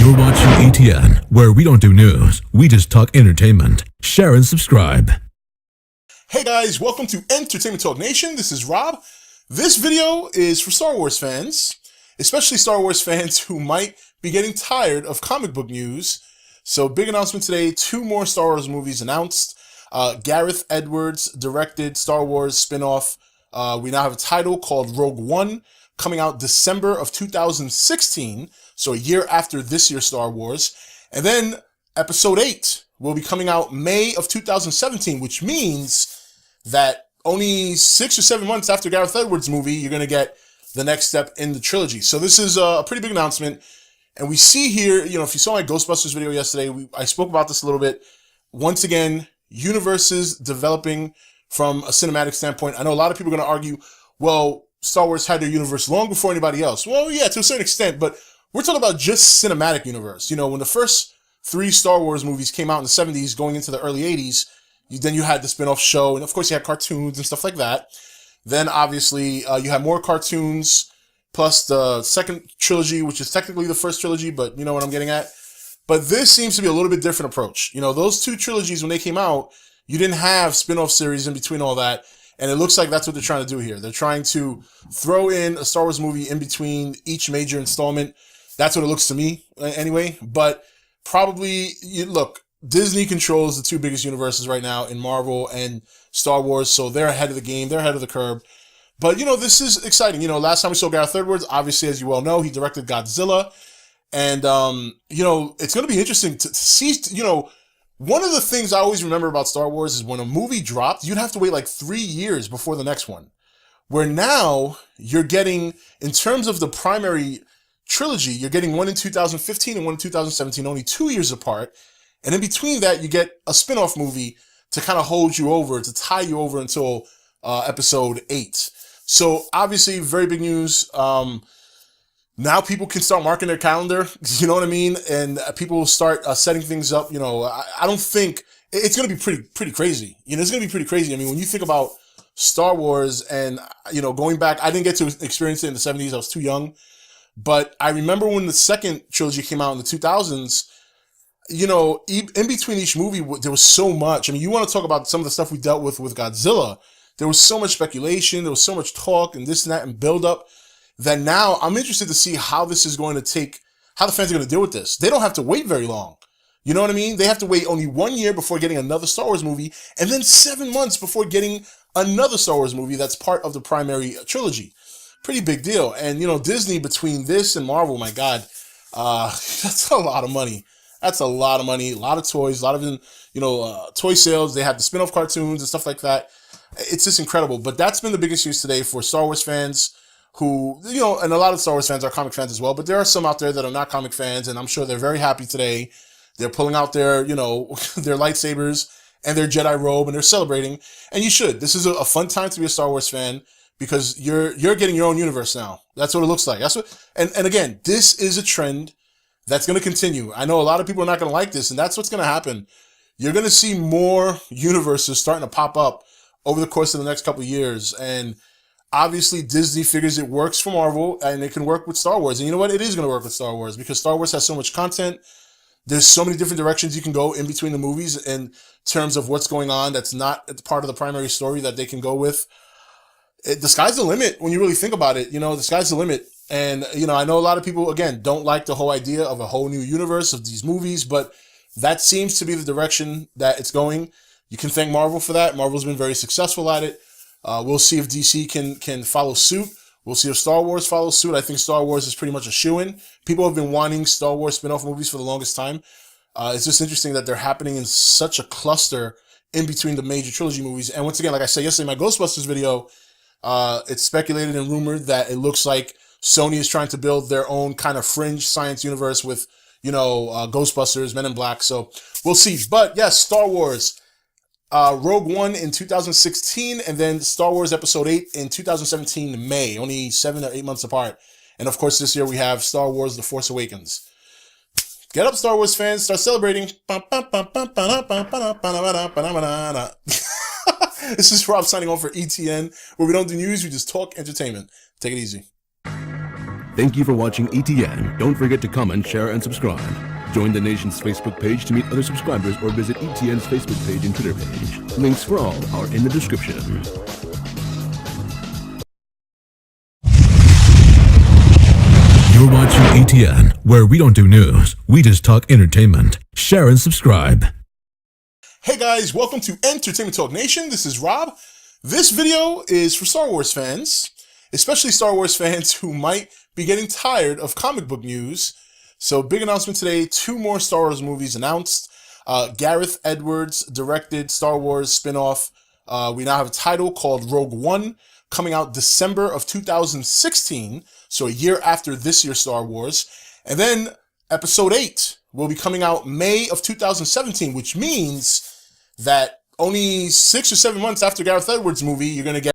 You're watching ATN, where we don't do news, we just talk entertainment. Share and subscribe. Hey guys, welcome to Entertainment Talk Nation. This is Rob. This video is for Star Wars fans, especially Star Wars fans who might be getting tired of comic book news. So big announcement today, 2 more Star Wars movies announced. Gareth Edwards directed Star Wars spin-off. We now have a title called Rogue One, coming out December of 2016, so a year after this year's Star Wars. And then Episode 8 will be coming out May of 2017, which means that only 6 or 7 months after Gareth Edwards' movie, you're going to get the next step in the trilogy. So this is a pretty big announcement. And we see here, you know, if you saw my Ghostbusters video yesterday, I spoke about this a little bit. Once again, universes developing from a cinematic standpoint. I know a lot of people are going to argue, well, Star Wars had their universe long before anybody else. Well, yeah, to a certain extent, but we're talking about just cinematic universe. You know, when the first 3 Star Wars movies came out in the 70s, going into the early 80s, then you had the spin-off show, and of course you had cartoons and stuff like that. Then obviously you had more cartoons, plus the second trilogy, which is technically the first trilogy, but you know what I'm getting at. But this seems to be a little bit different approach. You know, those 2 trilogies, when they came out, you didn't have spin-off series in between all that. And it looks like that's what they're trying to do here. They're trying to throw in a Star Wars movie in between each major installment. That's what it looks to me, anyway. But probably, look, Disney controls the 2 biggest universes right now in Marvel and Star Wars, so they're ahead of the game. They're ahead of the curve. But, you know, this is exciting. You know, last time we saw Gareth Edwards, obviously, as you well know, he directed Godzilla. And, you know, it's going to be interesting to see, you know, one of the things I always remember about Star Wars is when a movie dropped, you'd have to wait like 3 years before the next one. Where now you're getting, in terms of the primary trilogy, you're getting one in 2015 and one in 2017, only 2 years apart. And in between that, you get a spin-off movie to kind of hold you over, to tie you over until episode 8. So obviously, very big news. Now people can start marking their calendar, you know what I mean? And people will start setting things up. You know, I don't think it's going to be pretty crazy. You know, it's going to be pretty crazy. I mean, when you think about Star Wars and, you know, going back, I didn't get to experience it in the 70s. I was too young. But I remember when the second trilogy came out in the 2000s, you know, in between each movie, there was so much. I mean, you want to talk about some of the stuff we dealt with Godzilla. There was so much speculation. There was so much talk and this and that and build up. That now I'm interested to see how this is going to take, how the fans are going to deal with this. They don't have to wait very long. You know what I mean? They have to wait only 1 year before getting another Star Wars movie, and then 7 months before getting another Star Wars movie that's part of the primary trilogy. Pretty big deal. And, you know, Disney, between this and Marvel, my God, that's a lot of money. That's a lot of money, a lot of toys, a lot of, you know, toy sales. They have the spin-off cartoons and stuff like that. It's just incredible. But that's been the biggest news today for Star Wars fans, who, you know, and a lot of Star Wars fans are comic fans as well, but there are some out there that are not comic fans, and I'm sure they're very happy today. They're pulling out their, you know, their lightsabers and their Jedi robe, and they're celebrating. And you should. This is a fun time to be a Star Wars fan, because you're getting your own universe now. That's what it looks like. That's what, and again, this is a trend that's going to continue. I know a lot of people are not going to like this, and that's what's going to happen. You're going to see more universes starting to pop up over the course of the next couple of years, and obviously, Disney figures it works for Marvel, and it can work with Star Wars. And you know what? It is going to work with Star Wars, because Star Wars has so much content. There's so many different directions you can go in between the movies in terms of what's going on that's not part of the primary story that they can go with. The sky's the limit when you really think about it. You know, the sky's the limit. And, you know, I know a lot of people, again, don't like the whole idea of a whole new universe of these movies, but that seems to be the direction that it's going. You can thank Marvel for that. Marvel's been very successful at it. We'll see if DC can follow suit. We'll see if Star Wars follows suit. I think Star Wars is pretty much a shoo-in. People have been wanting Star Wars spin-off movies for the longest time. It's just interesting that they're happening in such a cluster in between the major trilogy movies. And once again, like I said yesterday in my Ghostbusters video, it's speculated and rumored that it looks like Sony is trying to build their own kind of fringe science universe with, you know, Ghostbusters, Men in Black. So we'll see. But yes, Star Wars. Rogue One in 2016, and then Star Wars Episode 8 in 2017 May, only 7 or 8 months apart. And of course, this year we have Star Wars The Force Awakens. Get up, Star Wars fans, start celebrating. This is Rob signing off for ETN, where we don't do news, we just talk entertainment. Take it easy. Thank you for watching ETN. Don't forget to comment, share, and subscribe. Join the nation's Facebook page to meet other subscribers or visit ETN's Facebook page and Twitter page. Links for all are in the description. You're watching ETN, where we don't do news, we just talk entertainment. Share and subscribe. Hey guys, welcome to Entertainment Talk Nation. This is Rob. This video is for Star Wars fans, especially Star Wars fans who might be getting tired of comic book news. So big announcement today, 2 more Star Wars movies announced. Gareth Edwards directed Star Wars spin-off. We now have a title called Rogue One, coming out December of 2016, so a year after this year's Star Wars. And then Episode 8 will be coming out May of 2017, which means that only 6 or 7 months after Gareth Edwards' movie, you're going to get